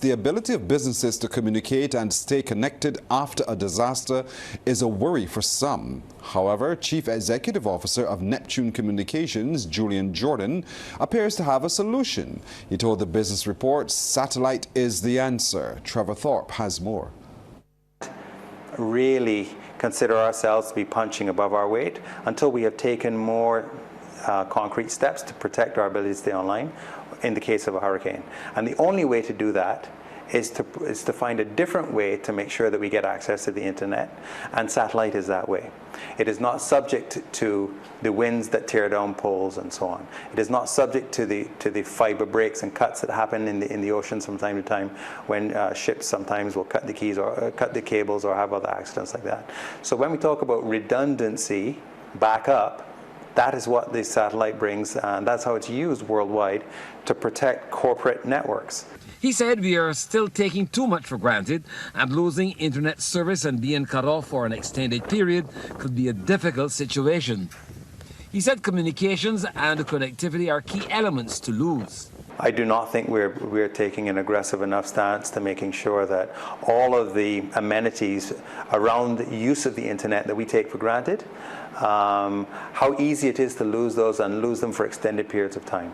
The ability of businesses to communicate and stay connected after a disaster is a worry for some. However, Chief Executive Officer of Neptune Communications, Julian, appears to have a solution. He told the Business Report satellite is the answer. Trevor Thorpe has more. Really consider ourselves to be punching above our weight until we have taken more concrete steps to protect our ability to stay online in the case of a hurricane. And the only way to do that is to find a different way to make sure that we get access to the internet, and satellite is that way. It is not subject to the winds that tear down poles and so on. It is not subject to the fiber breaks and cuts that happen in the ocean from time to time when ships sometimes will cut the keys or cut the cables or have other accidents like that. So when we talk about redundancy, backup, that is what the satellite brings, and that's how it's used worldwide to protect corporate networks. He said we are still taking too much for granted, and losing internet service and being cut off for an extended period could be a difficult situation. He said communications and connectivity are key elements to lose. I do not think we're taking an aggressive enough stance to making sure that all of the amenities around the use of the internet that we take for granted, how easy it is to lose those and lose them for extended periods of time.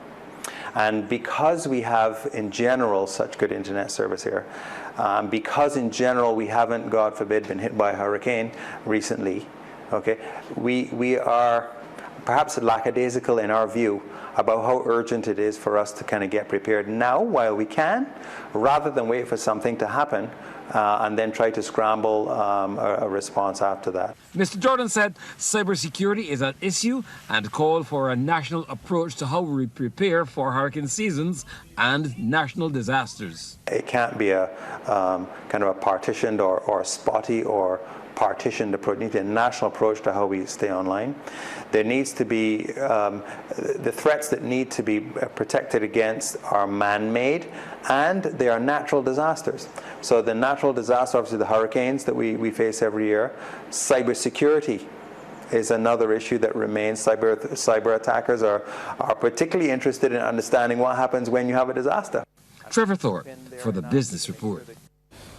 And because we have, in general, such good internet service here, because in general we haven't, God forbid, been hit by a hurricane recently, okay, we are perhaps lackadaisical in our view about how urgent it is for us to kind of get prepared now while we can, rather than wait for something to happen and then try to scramble a response after that. Mr. Jordan said cybersecurity is an issue and called for a national approach to how we prepare for hurricane seasons and national disasters. It can't be a kind of a partitioned or spotty or partitioned approach. It needs a national approach to how we stay online. There needs to be the threats that need to be protected against are man-made, and they are natural disasters. So the natural disaster, obviously the hurricanes that we face every year. Cybersecurity is another issue that remains. Cyber attackers are particularly interested in understanding what happens when you have a disaster. Trevor Thorpe for the Business Report.